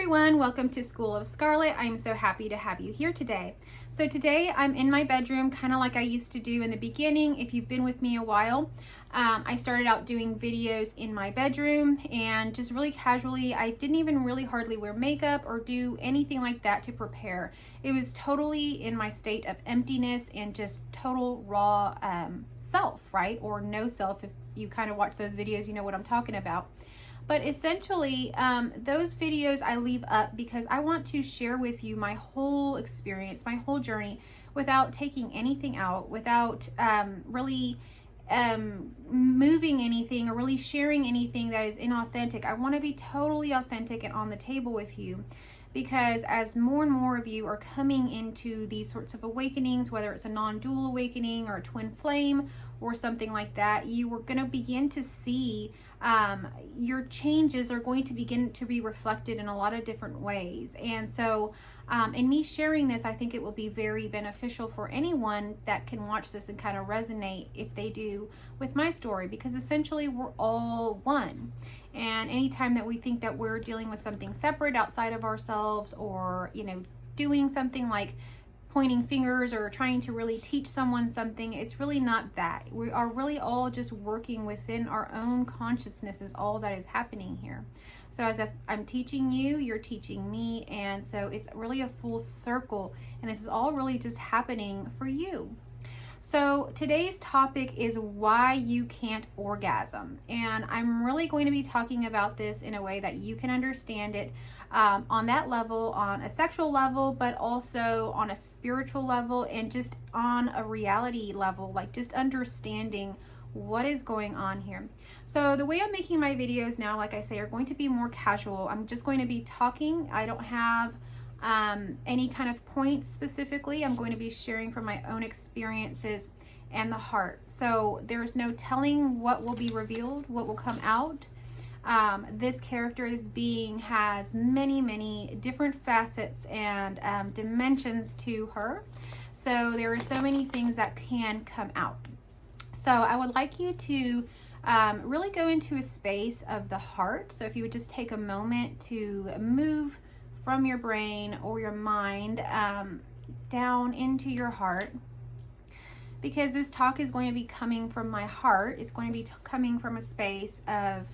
everyone, welcome to School of Scarlet. I'm so happy to have you here today. So today I'm in my bedroom, kind of like I used to do in the beginning. If you've been with me a while, I started out doing videos in my bedroom and just really casually. I didn't even really hardly wear makeup or do anything like that to prepare. It was totally in my state of emptiness and just total raw self, right? Or no self. If you kind of watch those videos, you know what I'm talking about. But essentially, those videos I leave up because I want to share with you my whole experience, my whole journey, without taking anything out, without really moving anything or really sharing anything that is inauthentic. I want to be totally authentic and on the table with you, because as more and more of you are coming into these sorts of awakenings, whether it's a non-dual awakening or a twin flame or something like that, you are going to begin to see your changes are going to begin to be reflected in a lot of different ways. And so in me sharing this, I think it will be very beneficial for anyone that can watch this and kind of resonate, if they do, with my story, because essentially we're all one. And anytime that we think that we're dealing with something separate outside of ourselves, or, you know, doing something like pointing fingers or trying to really teach someone something, it's really not that. We are really all just working within our own consciousness is all that is happening here. So as if I'm teaching you, you're teaching me, and so it's really a full circle, and this is all really just happening for you. So today's topic is why you can't orgasm, and I'm really going to be talking about this in a way that you can understand it on that level, on a sexual level, but also on a spiritual level, and just on a reality level, like just understanding what is going on here. So the way I'm making my videos now, like I say, are going to be more casual. I'm just going to be talking. I don't have any kind of points specifically. I'm going to be sharing from my own experiences and the heart. So there's no telling what will be revealed, what will come out. This character has many different facets and dimensions to her. So there are so many things that can come out. So I would like you to really go into a space of the heart. So if you would just take a moment to move from your brain or your mind down into your heart, because this talk is going to be coming from my heart. It's going to be coming from a space of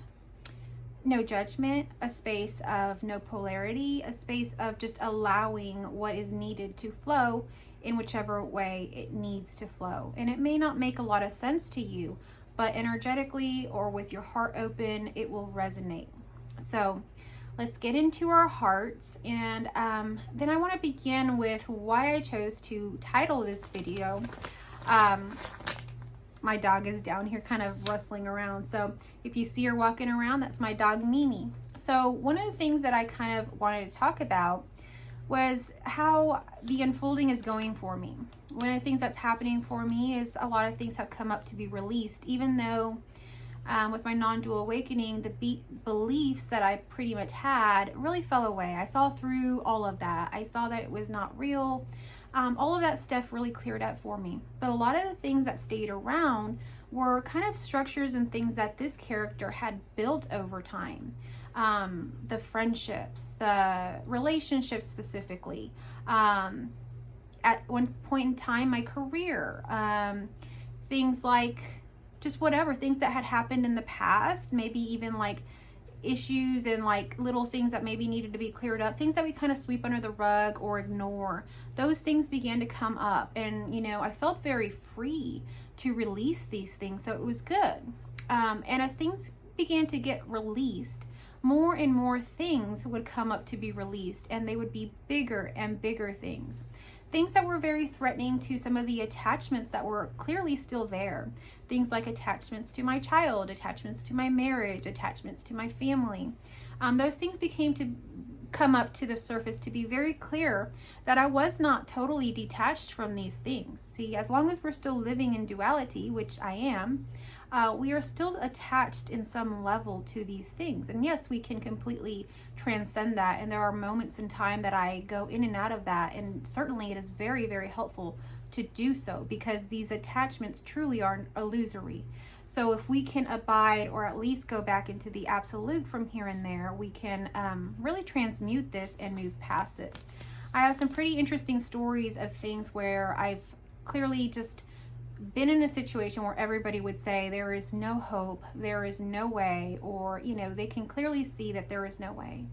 no judgment, a space of no polarity, a space of just allowing what is needed to flow in whichever way it needs to flow. And it may not make a lot of sense to you, but energetically or with your heart open, it will resonate. So let's get into our hearts, and then I want to begin with why I chose to title this video. My dog is down here kind of rustling around, so if you see her walking around, that's my dog Mimi. So one of the things that I kind of wanted to talk about was how the unfolding is going for me. One of the things that's happening for me is a lot of things have come up to be released, even though with my non-dual awakening, the beliefs that I pretty much had really fell away. I saw through all of that. I saw that it was not real. All of that stuff really cleared up for me. But a lot of the things that stayed around were kind of structures and things that this character had built over time. The friendships, the relationships specifically. At one point in time, my career, things like just whatever, things that had happened in the past, maybe even like issues and like little things that maybe needed to be cleared up, things that we kind of sweep under the rug or ignore. Those things began to come up, and you know, I felt very free to release these things, so it was good. And as things began to get released, more and more things would come up to be released, and they would be bigger and bigger things. Things that were very threatening to some of the attachments that were clearly still there. Things like attachments to my child, attachments to my marriage, attachments to my family. Those things became to come up to the surface to be very clear that I was not totally detached from these things. See, as long as we're still living in duality, which I am, we are still attached in some level to these things. And yes, we can completely transcend that. And there are moments in time that I go in and out of that. And certainly it is very helpful to do so, because these attachments truly are illusory. So if we can abide, or at least go back into the absolute from here and there, we can really transmute this and move past it. I have some pretty interesting stories of things where I've clearly just been in a situation where everybody would say there is no hope, there is no way, or they can clearly see that there is no way.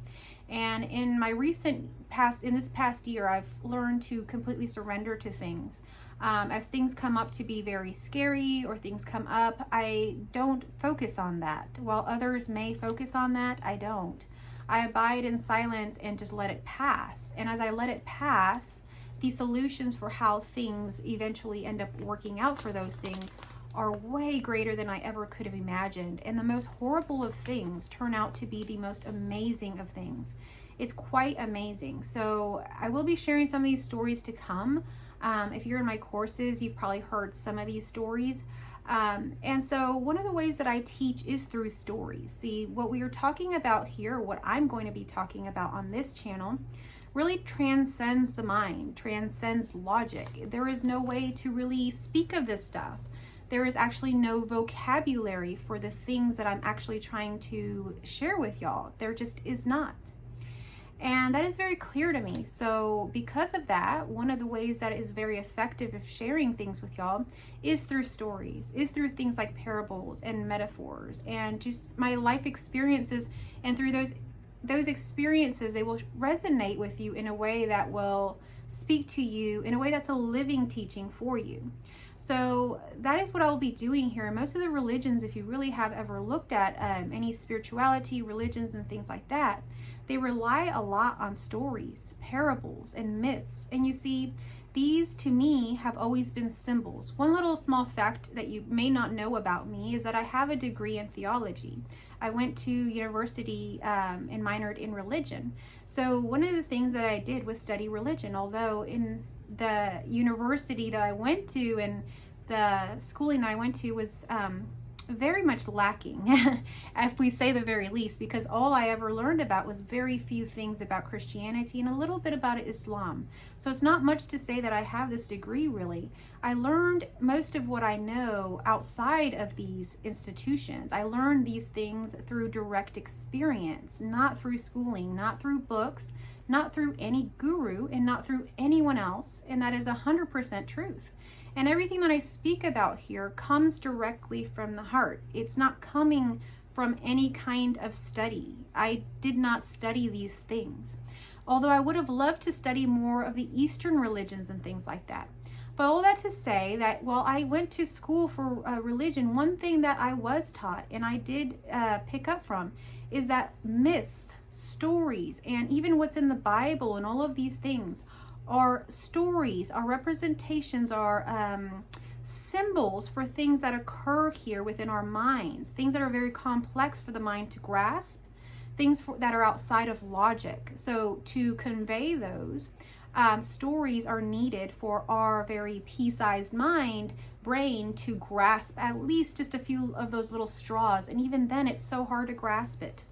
And in my this past year, I've learned to completely surrender to things. As things come up to be very scary, or things come up, I don't focus on that. While others may focus on that, I don't. I abide in silence and just let it pass. And as I let it pass, the solutions for how things eventually end up working out for those things are way greater than I ever could have imagined. And the most horrible of things turn out to be the most amazing of things. It's quite amazing. So I will be sharing some of these stories to come. If you're in my courses, you've probably heard some of these stories. And so one of the ways that I teach is through stories. See, what we are talking about here, what I'm going to be talking about on this channel, really transcends the mind, transcends logic. There is no way to really speak of this stuff. There is actually no vocabulary for the things that I'm actually trying to share with y'all. There just is not. And that is very clear to me. So because of that, one of the ways that is very effective of sharing things with y'all is through stories, is through things like parables and metaphors and just my life experiences. And through those experiences, they will resonate with you in a way that will speak to you in a way that's a living teaching for you. So that is what I will be doing here. Most of the religions, if you really have ever looked at any spirituality, religions and things like that, they rely a lot on stories, parables, and myths. And you see, these to me have always been symbols. One little small fact that you may not know about me is that I have a degree in theology. I went to university and minored in religion. So one of the things that I did was study religion, although in the university that I went to and the schooling that I went to was very much lacking, if we say the very least, because all I ever learned about was very few things about Christianity and a little bit about Islam. So it's not much to say that I have this degree, really. I learned most of what I know outside of these institutions. I learned these things through direct experience, not through schooling, not through books, not through any guru, and not through anyone else. And that is 100% truth. And everything that I speak about here comes directly from the heart. It's not coming from any kind of study. I did not study these things. Although I would have loved to study more of the Eastern religions and things like that. But all that to say that while I went to school for religion, one thing that I was taught and I did pick up from is that myths, stories, and even what's in the Bible and all of these things are stories, are representations, are symbols for things that occur here within our minds, things that are very complex for the mind to grasp, things that are outside of logic. So to convey those, stories are needed for our very pea-sized brain to grasp at least just a few of those little straws. And even then, it's so hard to grasp it.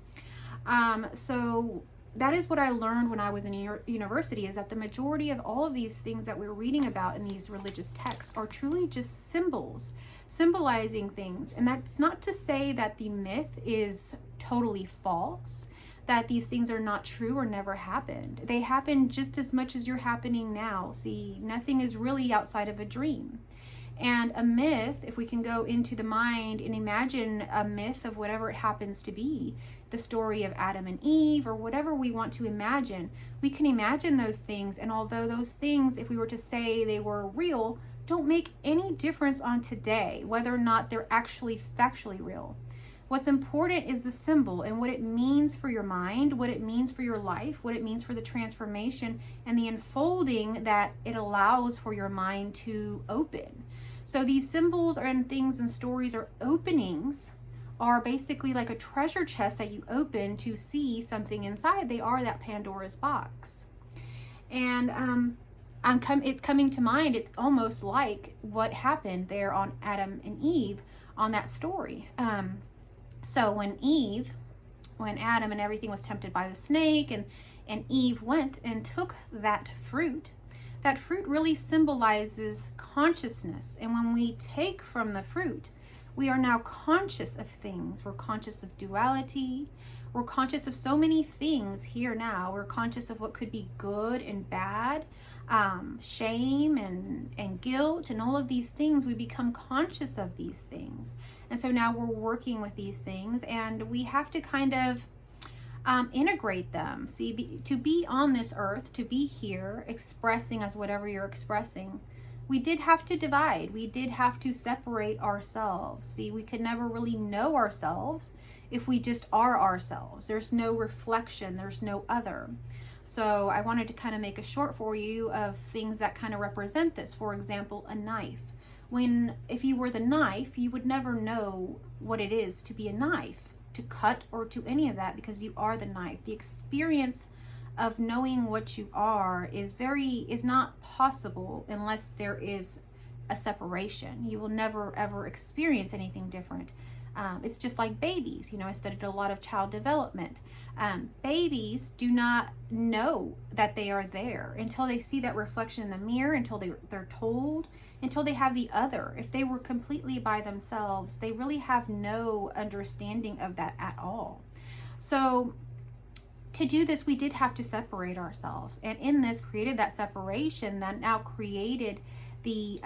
So that is what I learned when I was in university, is that the majority of all of these things that we're reading about in these religious texts are truly just symbols, symbolizing things. And that's not to say that the myth is totally false, that these things are not true or never happened. They happen just as much as you're happening now. See, nothing is really outside of a dream. And a myth, if we can go into the mind and imagine a myth of whatever it happens to be, the story of Adam and Eve, or whatever we want to imagine, we can imagine those things. And although those things, if we were to say they were real, don't make any difference on today, whether or not they're actually factually real. What's important is the symbol and what it means for your mind, what it means for your life, what it means for the transformation and the unfolding that it allows for your mind to open. So these symbols and things and stories or openings are basically like a treasure chest that you open to see something inside. They are that Pandora's box. And it's coming to mind, it's almost like what happened there on Adam and Eve on that story. So when Adam and everything was tempted by the snake and Eve went and took that fruit really symbolizes consciousness. And when we take from the fruit, We are now conscious of things. We're conscious of duality. We're conscious of so many things here now. We're conscious of what could be good and bad, shame and guilt and all of these things. We become conscious of these things. And so now we're working with these things, and we have to kind of integrate them. See, to be on this earth, to be here expressing as whatever you're expressing, we did have to divide. We did have to separate ourselves. See, we could never really know ourselves if we just are ourselves. There's no reflection, there's no other. So I wanted to kind of make a short for you of things that kind of represent this. For example, a knife. If you were the knife, you would never know what it is to be a knife, to cut or to any of that, because you are the knife. The experience of knowing what you are is not possible unless there is a separation. You will never ever experience anything different. It's just like babies. I studied a lot of child development. Babies do not know that they are there until they see that reflection in the mirror, until they're told, until they have the other. If they were completely by themselves, they really have no understanding of that at all. So to do this, we did have to separate ourselves, and in this created that separation that now created the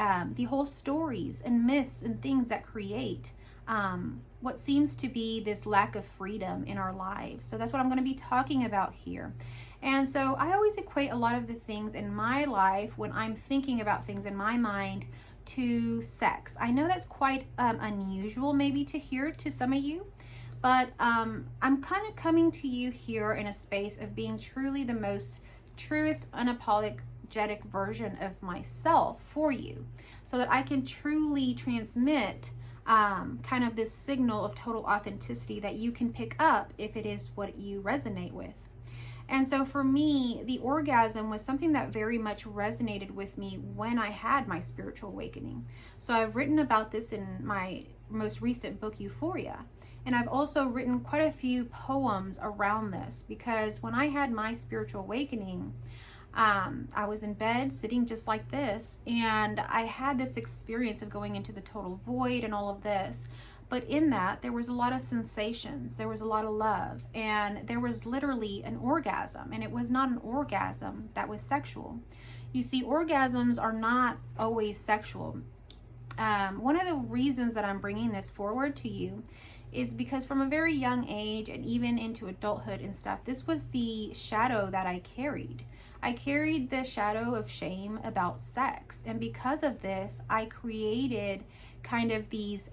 whole stories and myths and things that create what seems to be this lack of freedom in our lives. So that's what I'm going to be talking about here. And so I always equate a lot of the things in my life when I'm thinking about things in my mind to sex. I know that's quite unusual maybe to hear to some of you, but I'm kind of coming to you here in a space of being truly the most truest, unapologetic version of myself for you, so that I can truly transmit kind of this signal of total authenticity that you can pick up if it is what you resonate with. And so for me, the orgasm was something that very much resonated with me when I had my spiritual awakening. So I've written about this in my most recent book, Euphoria. And I've also written quite a few poems around this, because when I had my spiritual awakening, I was in bed sitting just like this, and I had this experience of going into the total void and all of this. But in that, there was a lot of sensations, there was a lot of love, and there was literally an orgasm. And it was not an orgasm that was sexual. You see, orgasms are not always sexual. One of the reasons that I'm bringing this forward to you is because from a very young age and even into adulthood and stuff, this was the shadow that I carried. I carried the shadow of shame about sex. And because of this, I created kind of these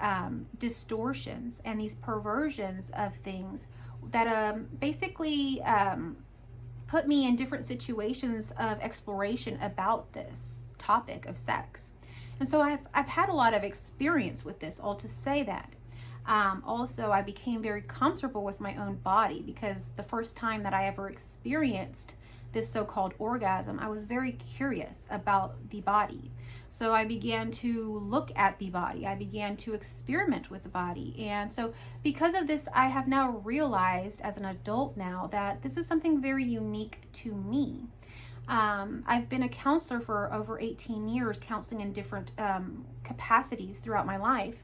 distortions and these perversions of things that basically put me in different situations of exploration about this topic of sex. And so I've had a lot of experience with this, all to say that. Also, I became very comfortable with my own body, because the first time that I ever experienced this so-called orgasm, I was very curious about the body. So I began to look at the body. I began to experiment with the body. And so because of this, I have now realized as an adult now that this is something very unique to me. I've been a counselor for over 18 years, counseling in different capacities throughout my life.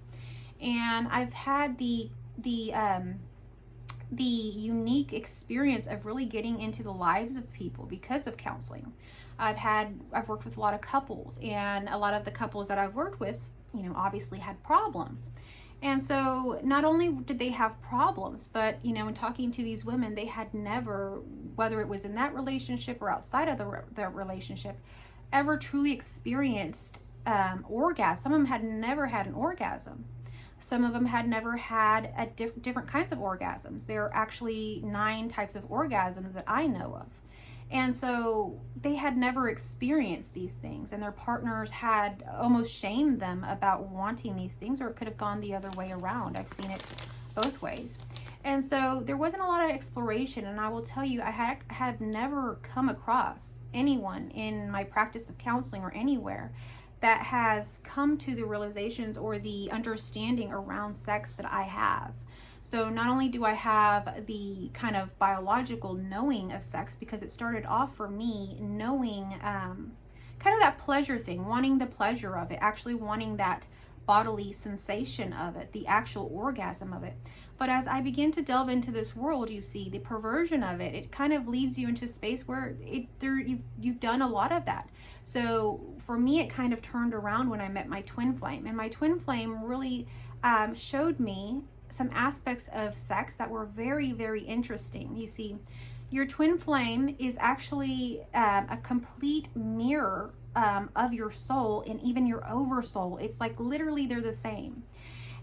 And I've had the unique experience of really getting into the lives of people because of counseling. I've worked with a lot of couples, and a lot of the couples that I've worked with, obviously had problems. And so not only did they have problems, but, in talking to these women, they had never, whether it was in that relationship or outside of the relationship, ever truly experienced orgasm. Some of them had never had an orgasm. Some of them had never had different kinds of orgasms. There are actually 9 types of orgasms that I know of. And so they had never experienced these things, and their partners had almost shamed them about wanting these things, or it could have gone the other way around. I've seen it both ways. And so there wasn't a lot of exploration, and I will tell you, I had never come across anyone in my practice of counseling or anywhere that has come to the realizations or the understanding around sex that I have. So not only do I have the kind of biological knowing of sex, because it started off for me knowing kind of that pleasure thing, wanting the pleasure of it, actually wanting that bodily sensation of it, the actual orgasm of it. But as I begin to delve into this world, you see the perversion of it. It kind of leads you into a space where you've done a lot of that. So for me, it kind of turned around when I met my twin flame, and my twin flame really showed me some aspects of sex that were very, very interesting. You see, your twin flame is actually a complete mirror of your soul and even your oversoul. It's like literally they're the same.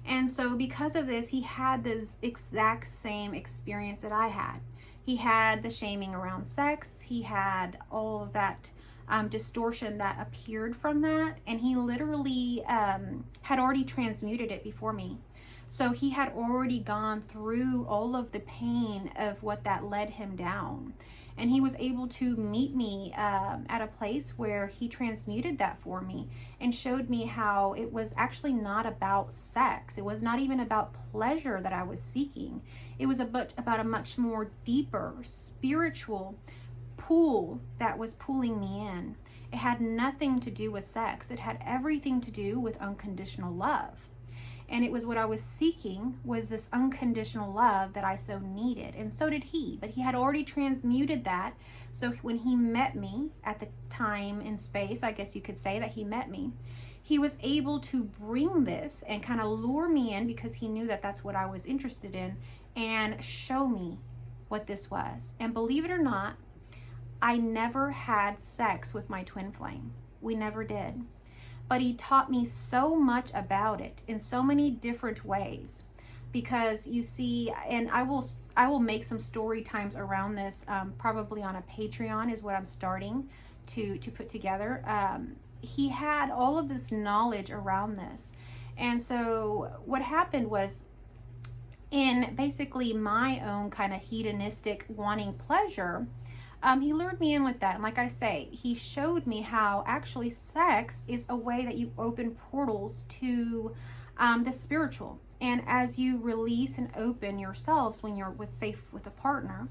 And so because of this, he had this exact same experience that I had. He had the shaming around sex. He had all of that distortion that appeared from that. And he literally had already transmuted it before me. So he had already gone through all of the pain of what that led him down. And he was able to meet me at a place where he transmuted that for me and showed me how it was actually not about sex. It was not even about pleasure that I was seeking. It was about a much more deeper spiritual pull that was pulling me in. It had nothing to do with sex. It had everything to do with unconditional love. And it was what I was seeking, was this unconditional love that I so needed. And so did he, but he had already transmuted that. So when he met me at the time and space, I guess you could say that he met me, he was able to bring this and kind of lure me in, because he knew that that's what I was interested in, and show me what this was. And believe it or not, I never had sex with my twin flame. We never did. But he taught me so much about it in so many different ways, because you see, and I will make some story times around this, probably on a Patreon is what I'm starting to put together. He had all of this knowledge around this. And so what happened was, in basically my own kind of hedonistic wanting pleasure, he lured me in with that. And like I say, he showed me how actually sex is a way that you open portals to the spiritual. And as you release and open yourselves when you're safe with a partner,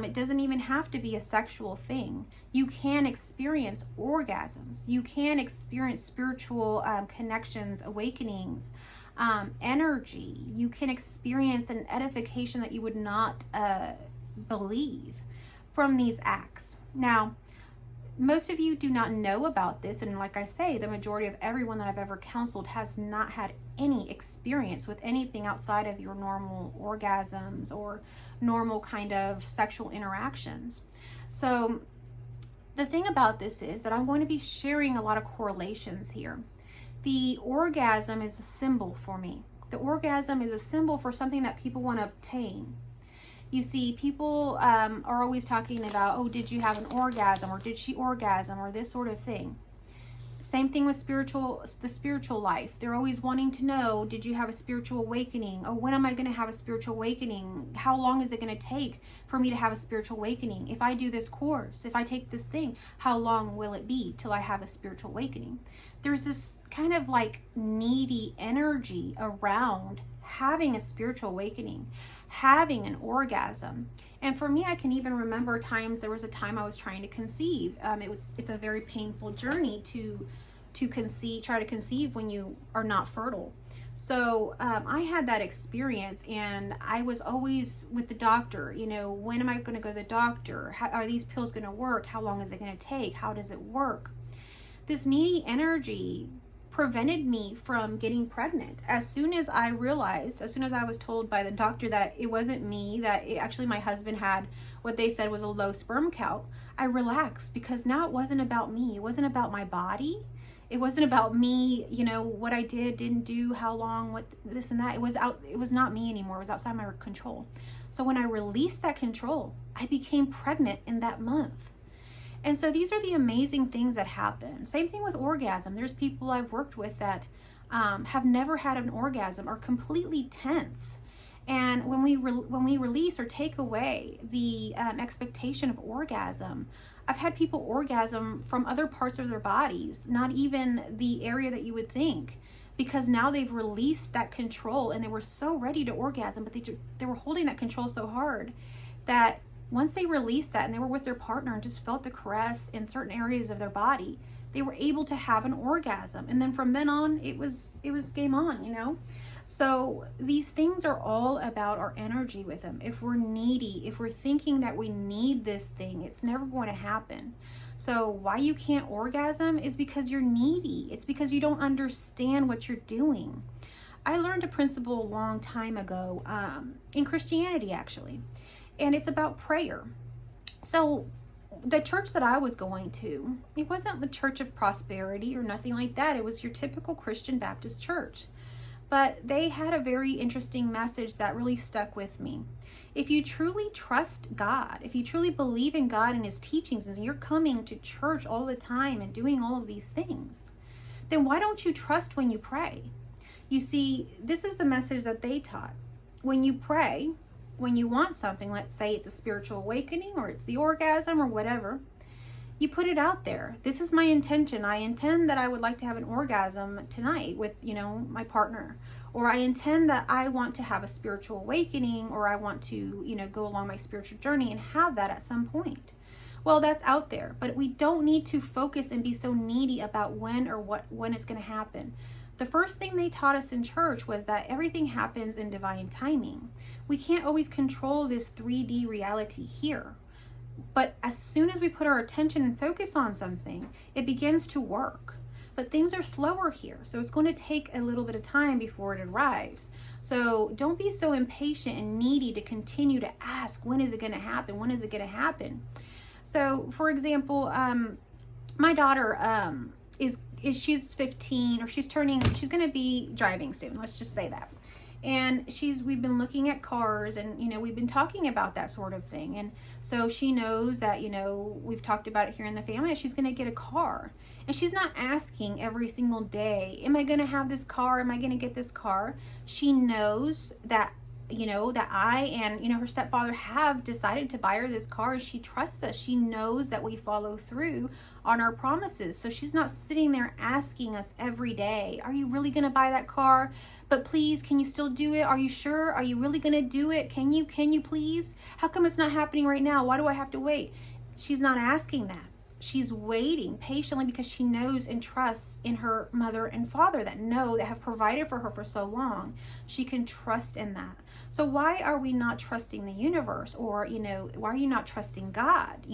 it doesn't even have to be a sexual thing. You can experience orgasms. You can experience spiritual connections, awakenings, energy. You can experience an edification that you would not believe from these acts. Now, most of you do not know about this, and like I say, the majority of everyone that I've ever counseled has not had any experience with anything outside of your normal orgasms or normal kind of sexual interactions. So the thing about this is that I'm going to be sharing a lot of correlations here. The orgasm is a symbol for me. The orgasm is a symbol for something that people want to obtain. You see, people are always talking about, oh, did you have an orgasm, or did she orgasm, or this sort of thing. Same thing with the spiritual life. They're always wanting to know, did you have a spiritual awakening? Oh, when am I going to have a spiritual awakening? How long is it going to take for me to have a spiritual awakening? If I do this course, if I take this thing, how long will it be till I have a spiritual awakening? There's this kind of like needy energy around having a spiritual awakening, having an orgasm. And for me, I can even remember times, there was a time I was trying to conceive. It's a very painful journey to try to conceive when you are not fertile. So I had that experience, and I was always with the doctor, when am I going to go to the doctor? How are these pills going to work? How long is it going to take? How does it work? This needy energy prevented me from getting pregnant. As soon as I was told by the doctor that it wasn't me, that actually my husband had what they said was a low sperm count, I relaxed, because now it wasn't about me. It wasn't about my body. It wasn't about me, what I didn't do, how long, what this and that. It was not me anymore. It was outside my control. So when I released that control, I became pregnant in that month. And so these are the amazing things that happen. Same thing with orgasm. There's people I've worked with that have never had an orgasm, are completely tense. And when we release or take away the expectation of orgasm, I've had people orgasm from other parts of their bodies, not even the area that you would think, because now they've released that control and they were so ready to orgasm, but they were holding that control so hard that once they released that and they were with their partner and just felt the caress in certain areas of their body, they were able to have an orgasm. And then from then on, it was game on, you know? So these things are all about our energy with them. If we're needy, if we're thinking that we need this thing, it's never going to happen. So why you can't orgasm is because you're needy. It's because you don't understand what you're doing. I learned a principle a long time ago in Christianity, actually, and it's about prayer. So the church that I was going to, it wasn't the Church of Prosperity or nothing like that. It was your typical Christian Baptist church. But they had a very interesting message that really stuck with me. If you truly trust God, if you truly believe in God and his teachings, and you're coming to church all the time and doing all of these things, then why don't you trust when you pray? You see, this is the message that they taught. When you pray, when you want something, let's say it's a spiritual awakening or it's the orgasm or whatever, you put it out there. This is my intention. I intend that I would like to have an orgasm tonight with, my partner. Or I intend that I want to have a spiritual awakening, or I want to, go along my spiritual journey and have that at some point. Well, that's out there, but we don't need to focus and be so needy about when it's going to happen. The first thing they taught us in church was that everything happens in divine timing. We can't always control this 3D reality here. But as soon as we put our attention and focus on something, it begins to work. But things are slower here, so it's going to take a little bit of time before it arrives. So don't be so impatient and needy to continue to ask, when is it going to happen? When is it going to happen? So, for example, my daughter she's 15, or she's going to be driving soon. Let's just say that. And we've been looking at cars, and we've been talking about that sort of thing. And so she knows that we've talked about it here in the family, that she's going to get a car. And she's not asking every single day, am I going to have this car? Am I going to get this car? She knows that that I and her stepfather have decided to buy her this car. She trusts us. She knows that we follow through on our promises. So she's not sitting there asking us every day, are you really going to buy that car? But please, can you still do it? Are you sure? Are you really going to do it? Can you please? How come it's not happening right now? Why do I have to wait? She's not asking that. She's waiting patiently because she knows and trusts in her mother and father that have provided for her for so long. She can trust in that. So why are we not trusting the universe? Or, why are you not trusting God?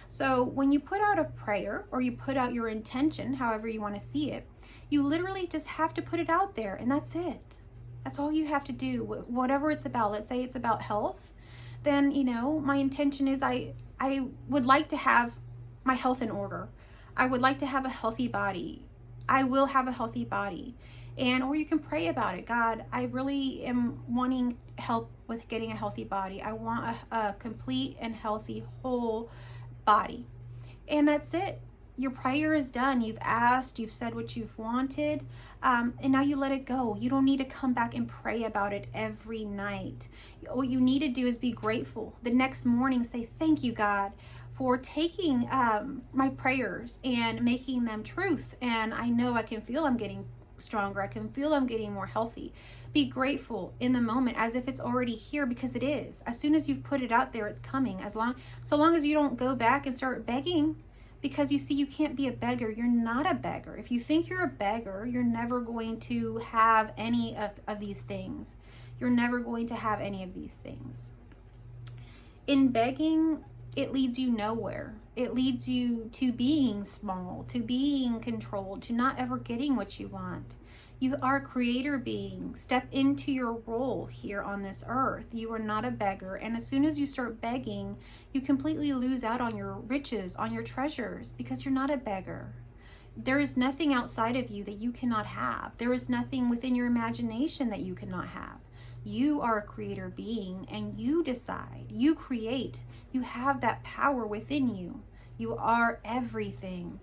So when you put out a prayer, or you put out your intention, however you want to see it, you literally just have to put it out there, and that's it. That's all you have to do. Whatever it's about. Let's say it's about health. Then, my intention is I would like to have my health in order. I would like to have a healthy body. I will have a healthy body. Or you can pray about it. God, I really am wanting help with getting a healthy body. I want a complete and healthy whole body. And that's it. Your prayer is done. You've asked, you've said what you've wanted, and now you let it go. You don't need to come back and pray about it every night. What you need to do is be grateful. The next morning, say, thank you, God, for taking my prayers and making them truth. And I know I can feel I'm getting stronger. I can feel I'm getting more healthy. Be grateful in the moment as if it's already here, because it is. As soon as you've put it out there, it's coming. So long as you don't go back and start begging, because you see, you can't be a beggar. You're not a beggar. If you think you're a beggar, you're never going to have any of these things. You're never going to have any of these things. In begging, it leads you nowhere. It leads you to being small, to being controlled, to not ever getting what you want. You are a creator being. Step into your role here on this earth. You are not a beggar. And as soon as you start begging, you completely lose out on your riches, on your treasures, because you're not a beggar. There is nothing outside of you that you cannot have. There is nothing within your imagination that you cannot have. You are a creator being, and you decide, you create, you have that power within you. You are everything.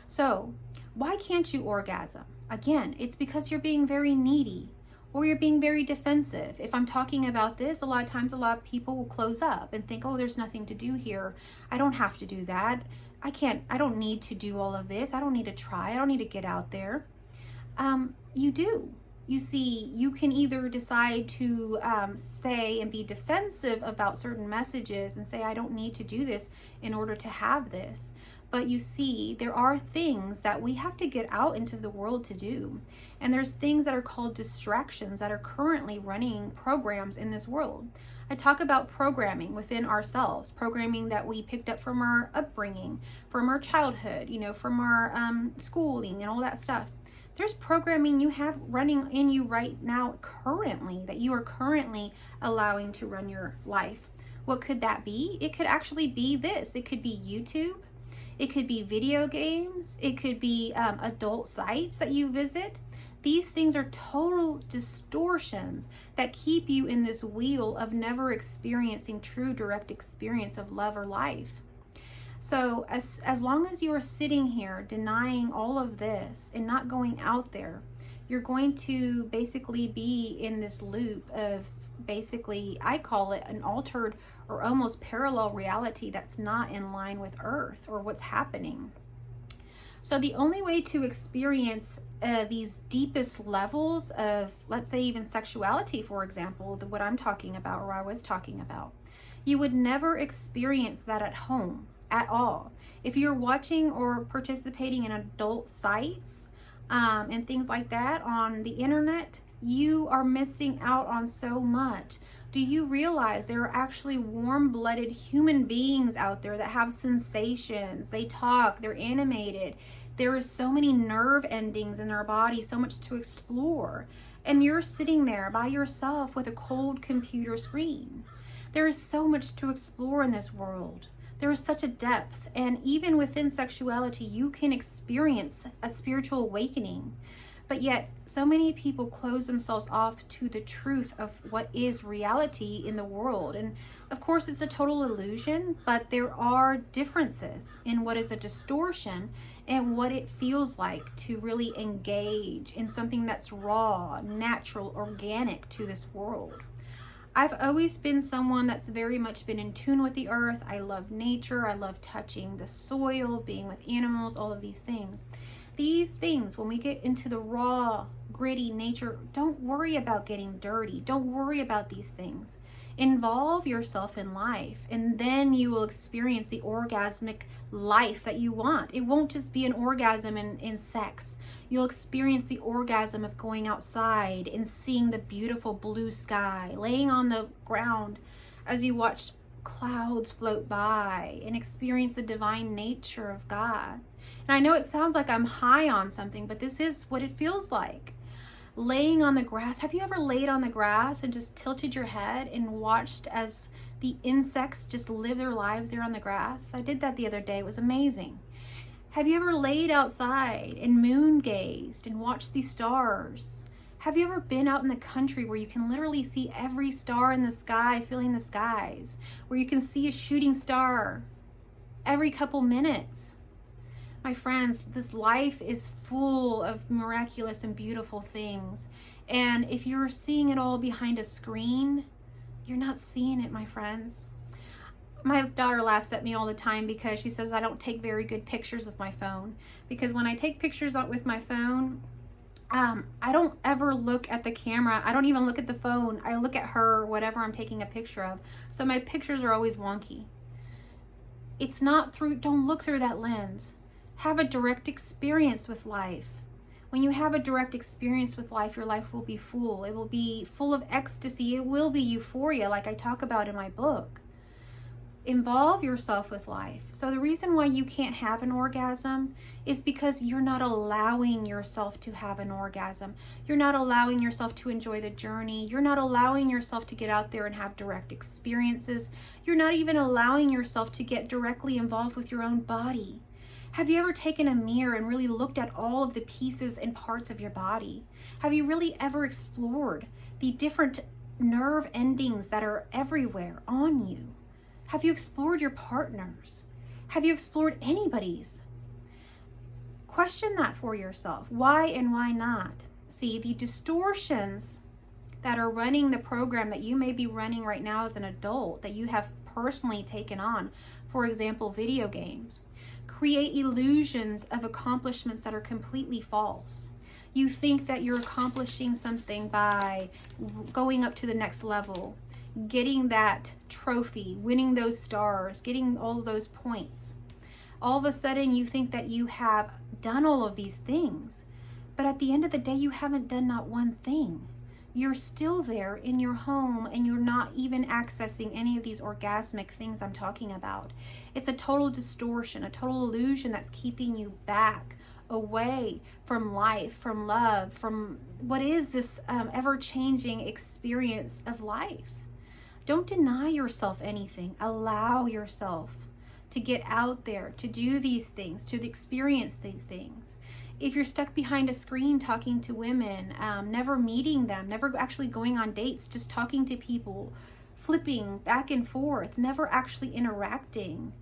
So why can't you orgasm? Again, it's because you're being very needy, or you're being very defensive. If I'm talking about this, a lot of times a lot of people will close up and think, oh, there's nothing to do here. I don't have to do that. I don't need to do all of this. I don't need to try. I don't need to get out there. You do. You see, you can either decide to say and be defensive about certain messages and say, I don't need to do this in order to have this. But you see, there are things that we have to get out into the world to do. And there's things that are called distractions that are currently running programs in this world. I talk about programming within ourselves, programming that we picked up from our upbringing, from our childhood, from our schooling and all that stuff. There's programming you have running in you right now currently that you are currently allowing to run your life. What could that be? It could actually be this. It could be YouTube. It could be video games. It could be adult sites that you visit. These things are total distortions that keep you in this wheel of never experiencing true direct experience of love or life. So as long as you are sitting here denying all of this and not going out there, you're going to basically be in this loop of basically, I call it an altered or almost parallel reality that's not in line with Earth or what's happening. So the only way to experience these deepest levels of, let's say even sexuality, for example, what I'm talking about or I was talking about, you would never experience that at home at all. If you're watching or participating in adult sites and things like that on the internet, you are missing out on so much. Do you realize there are actually warm-blooded human beings out there that have sensations? They talk, they're animated. There is so many nerve endings in their body, so much to explore. And you're sitting there by yourself with a cold computer screen. There is so much to explore in this world. There is such a depth, and even within sexuality, you can experience a spiritual awakening. But yet, so many people close themselves off to the truth of what is reality in the world. And of course, it's a total illusion, but there are differences in what is a distortion and what it feels like to really engage in something that's raw, natural, organic to this world. I've always been someone that's very much been in tune with the earth. I love nature. I love touching the soil, being with animals, all of these things. These things, when we get into the raw, gritty nature, don't worry about getting dirty. Don't worry about these things. Involve yourself in life, and then you will experience the orgasmic life that you want. It won't just be an orgasm in sex. You'll experience the orgasm of going outside and seeing the beautiful blue sky, laying on the ground as you watch clouds float by and experience the divine nature of God. And I know it sounds like I'm high on something, but this is what it feels like. Laying on the grass. Have you ever laid on the grass and just tilted your head and watched as the insects just live their lives there on the grass? I did that the other day. It was amazing. Have you ever laid outside and moon gazed and watched the stars? Have you ever been out in the country where you can literally see every star in the sky, filling the skies, where you can see a shooting star every couple minutes? My friends, this life is full of miraculous and beautiful things. And if you're seeing it all behind a screen, you're not seeing it, my friends. My daughter laughs at me all the time because she says I don't take very good pictures with my phone. Because when I take pictures with my phone, I don't ever look at the camera. I don't even look at the phone. I look at her, whatever I'm taking a picture of. So my pictures are always wonky. It's not through, don't look through that lens. Have a direct experience with life. When you have a direct experience with life, your life will be full. It will be full of ecstasy. It will be euphoria, like I talk about in my book. Involve yourself with life. So the reason why you can't have an orgasm is because you're not allowing yourself to have an orgasm. You're not allowing yourself to enjoy the journey. You're not allowing yourself to get out there and have direct experiences. You're not even allowing yourself to get directly involved with your own body. Have you ever taken a mirror and really looked at all of the pieces and parts of your body? Have you really ever explored the different nerve endings that are everywhere on you? Have you explored your partners? Have you explored anybody's? Question that for yourself. Why and why not? See, the distortions that are running the program that you may be running right now as an adult, that you have personally taken on, for example, video games, create illusions of accomplishments that are completely false. You think that you're accomplishing something by going up to the next level, getting that trophy, winning those stars, getting all those points. All of a sudden you think that you have done all of these things, but at the end of the day, you haven't done not one thing. You're still there in your home and you're not even accessing any of these orgasmic things I'm talking about. It's a total distortion, a total illusion that's keeping you back, away from life, from love, from what is this ever-changing experience of life. Don't deny yourself anything. Allow yourself to get out there, to do these things, to experience these things. If you're stuck behind a screen talking to women, never meeting them, never actually going on dates, just talking to people, flipping back and forth, never actually interacting,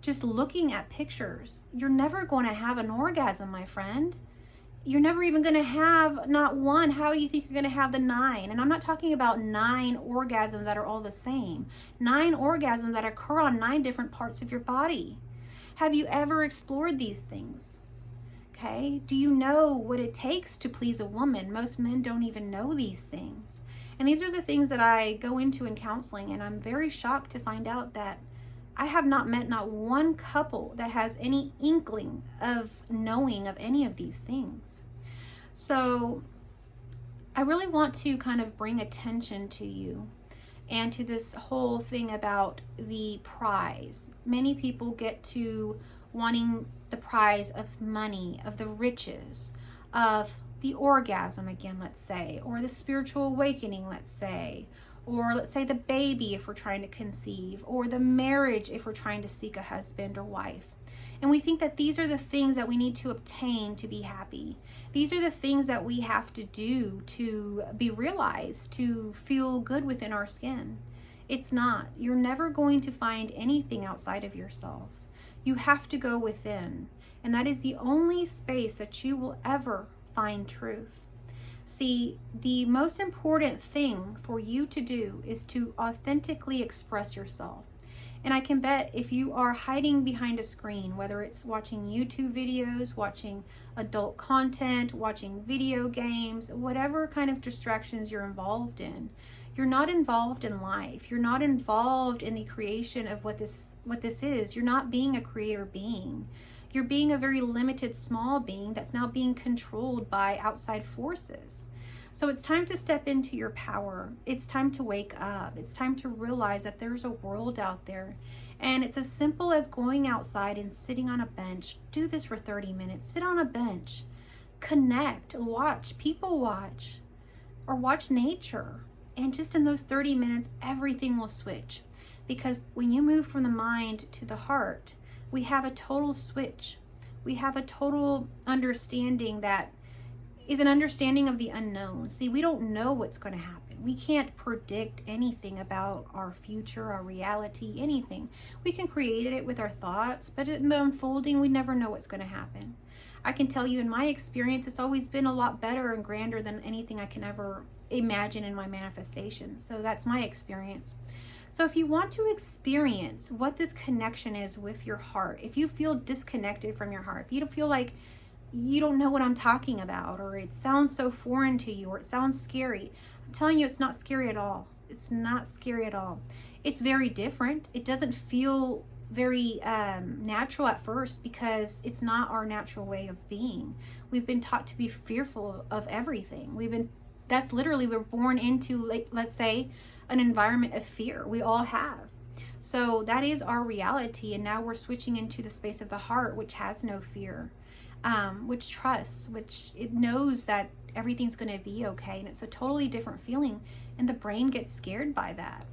just looking at pictures, you're never going to have an orgasm, my friend. You're never even going to have not one. How do you think you're going to have the 9? And I'm not talking about 9 orgasms that are all the same. 9 orgasms that occur on 9 different parts of your body. Have you ever explored these things? Okay, do you know what it takes to please a woman? Most men don't even know these things. And these are the things that I go into in counseling, and I'm very shocked to find out that I have not met not one couple that has any inkling of knowing of any of these things. So I really want to kind of bring attention to you and to this whole thing about the prize. Many people get to wanting the prize of money, of the riches, of the orgasm again, let's say, or the spiritual awakening, let's say, or let's say the baby if we're trying to conceive, or the marriage if we're trying to seek a husband or wife. And we think that these are the things that we need to obtain to be happy. These are the things that we have to do to be realized, to feel good within our skin. It's not. You're never going to find anything outside of yourself. You have to go within, and that is the only space that you will ever find truth. See, the most important thing for you to do is to authentically express yourself. And I can bet if you are hiding behind a screen, whether it's watching YouTube videos, watching adult content, watching video games, whatever kind of distractions you're involved in, you're not involved in life. You're not involved in the creation of what this is. You're not being a creator being. You're being a very limited small being that's now being controlled by outside forces. So it's time to step into your power. It's time to wake up. It's time to realize that there's a world out there. And it's as simple as going outside and sitting on a bench. Do this for 30 minutes. Sit on a bench. Connect. Watch. People watch. Or watch nature. And just in those 30 minutes, everything will switch. Because when you move from the mind to the heart, we have a total switch. We have a total understanding that is an understanding of the unknown. See, we don't know what's going to happen. We can't predict anything about our future, our reality, anything. We can create it with our thoughts, but in the unfolding, we never know what's going to happen. I can tell you in my experience, it's always been a lot better and grander than anything I can ever imagine in my manifestation. So that's my experience. So if you want to experience what this connection is with your heart, if you feel disconnected from your heart, if you don't feel like you don't know what I'm talking about, or it sounds so foreign to you, or it sounds scary, I'm telling you, it's not scary at all. It's not scary at all. It's very different. It doesn't feel very natural at first because it's not our natural way of being. We've been taught to be fearful of everything. That's literally, we're born into, like, let's say, an environment of fear. We all have. So that is our reality. And now we're switching into the space of the heart, which has no fear, which trusts, which it knows that everything's going to be okay. And it's a totally different feeling. And the brain gets scared by that.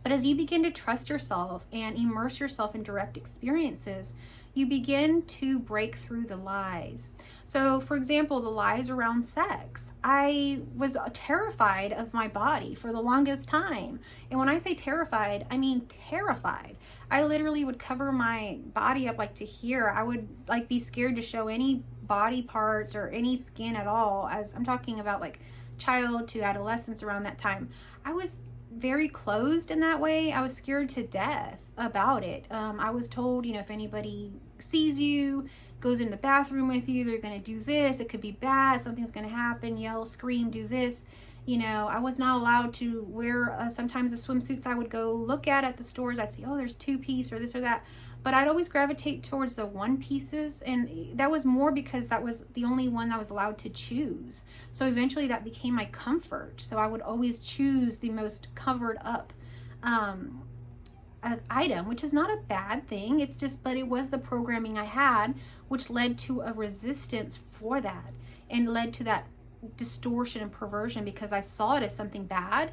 But as you begin to trust yourself and immerse yourself in direct experiences, you begin to break through the lies. So, for example, the lies around sex. I was terrified of my body for the longest time. And when I say terrified, I mean terrified. I literally would cover my body up like to here. I would like be scared to show any body parts or any skin at all. As I'm talking about like child to adolescence around that time. I was very closed in that way. I was scared to death about it. I was told, if anybody sees you, goes in the bathroom with you, they're going to do this. It could be bad. Something's going to happen. Yell, scream, do this. You know, I was not allowed to wear sometimes the swimsuits I would go look at the stores. I'd see, oh, there's 2-piece or this or that. But I'd always gravitate towards the 1-pieces. And that was more because that was the only one I was allowed to choose. So eventually that became my comfort. So I would always choose the most covered up item, which is not a bad thing. It's just, but it was the programming I had, which led to a resistance for that and led to that distortion and perversion because I saw it as something bad,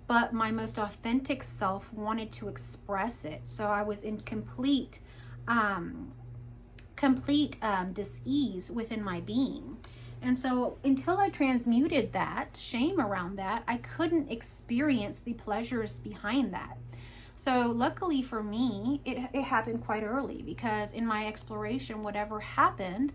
but my most authentic self wanted to express it. So I was in complete dis-ease within my being. And so until I transmuted that shame around that, I couldn't experience the pleasures behind that. So luckily for me, it happened quite early, because in my exploration, whatever happened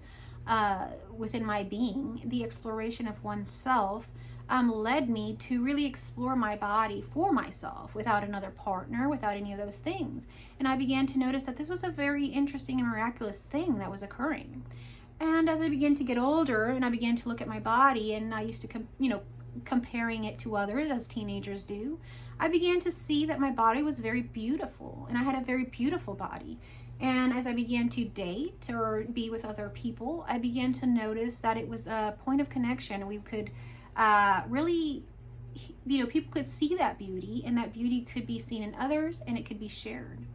within my being, the exploration of oneself led me to really explore my body for myself without another partner, without any of those things. And I began to notice that this was a very interesting and miraculous thing that was occurring. And as I began to get older and I began to look at my body, and I used to, comparing it to others as teenagers do, I began to see that my body was very beautiful and I had a very beautiful body. And as I began to date or be with other people, I began to notice that it was a point of connection. We could really, people could see that beauty, and that beauty could be seen in others and it could be shared.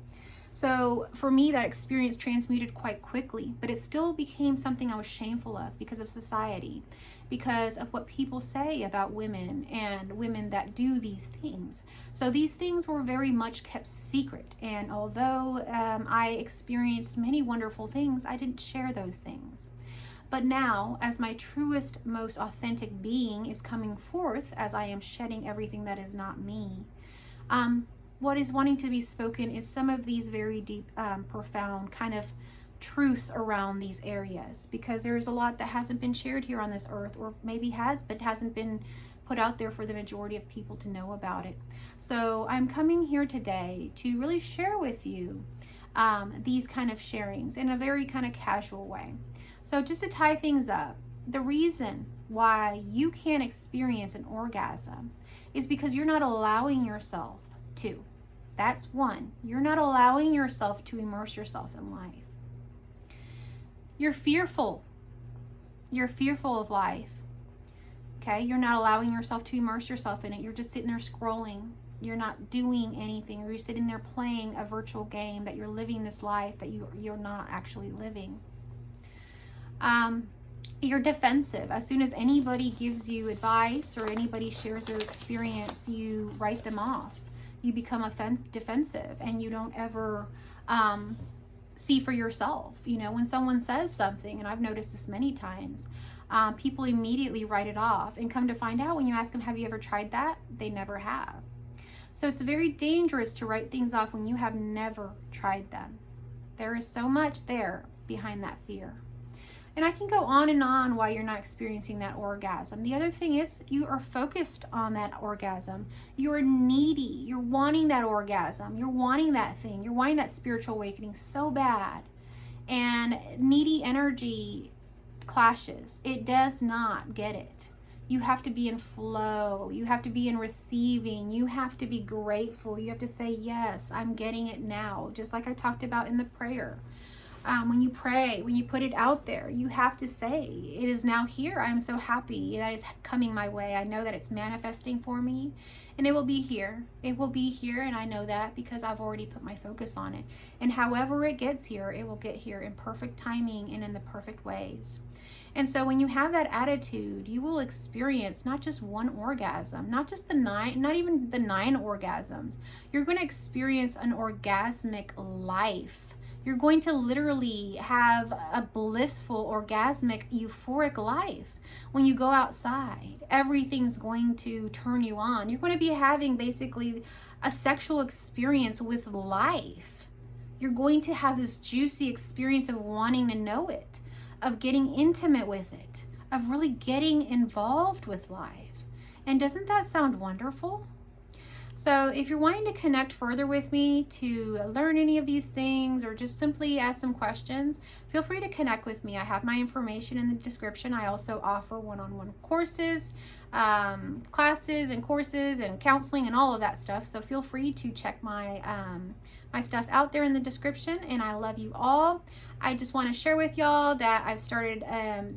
So for me, that experience transmuted quite quickly, but it still became something I was shameful of because of society, because of what people say about women and women that do these things. So these things were very much kept secret. And although I experienced many wonderful things, I didn't share those things. But now, as my truest, most authentic being is coming forth, as I am shedding everything that is not me, what is wanting to be spoken is some of these very deep, profound kind of truths around these areas, because there's a lot that hasn't been shared here on this earth, or maybe has, but hasn't been put out there for the majority of people to know about it. So I'm coming here today to really share with you these kind of sharings in a very kind of casual way. So just to tie things up, the reason why you can't experience an orgasm is because you're not allowing yourself to. That's one. You're not allowing yourself to immerse yourself in life. You're fearful. You're fearful of life. Okay? You're not allowing yourself to immerse yourself in it. You're just sitting there scrolling. You're not doing anything. Or you're sitting there playing a virtual game that you're living this life that you're not actually living. You're defensive. As soon as anybody gives you advice or anybody shares their experience, you write them off. You become defensive, and you don't ever see for yourself. When someone says something, and I've noticed this many times, people immediately write it off, and come to find out when you ask them, have you ever tried that? They never have. So it's very dangerous to write things off when you have never tried them. There is so much there behind that fear. And I can go on and on why you're not experiencing that orgasm. The other thing is you are focused on that orgasm. You're needy. You're wanting that orgasm. You're wanting that thing. You're wanting that spiritual awakening so bad. And needy energy clashes. It does not get it. You have to be in flow. You have to be in receiving. You have to be grateful. You have to say, yes, I'm getting it now. Just like I talked about in the prayer. When you pray, when you put it out there, you have to say, it is now here. I am so happy that is coming my way. I know that it's manifesting for me, and it will be here. It will be here, and I know that because I've already put my focus on it. And however it gets here, it will get here in perfect timing and in the perfect ways. And so when you have that attitude, you will experience not just one orgasm, not even the 9 orgasms. You're going to experience an orgasmic life. You're going to literally have a blissful, orgasmic, euphoric life. When you go outside, everything's going to turn you on. You're going to be having basically a sexual experience with life. You're going to have this juicy experience of wanting to know it, of getting intimate with it, of really getting involved with life. And doesn't that sound wonderful? So if you're wanting to connect further with me to learn any of these things, or just simply ask some questions, feel free to connect with me. I have my information in the description. I also offer one-on-one courses classes and courses and counseling and all of that stuff. So feel free to check my my stuff out there in the description, and I love you all. I just want to share with y'all that I've started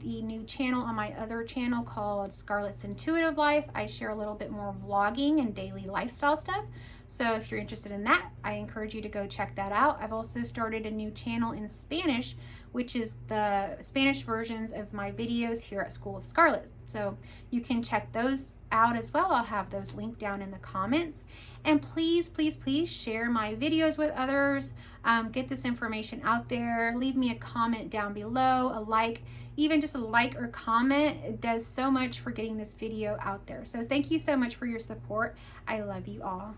the new channel on my other channel called Scarlett's Intuitive Life. I share a little bit more vlogging and daily lifestyle stuff. So if you're interested in that, I encourage you to go check that out. I've also started a new channel in Spanish, which is the Spanish versions of my videos here at School of Scarlett. So you can check those out as well. I'll have those linked down in the comments. And please, please, please share my videos with others. Get this information out there. Leave me a comment down below, a like, even just a like or comment. It does so much for getting this video out there. So thank you so much for your support. I love you all.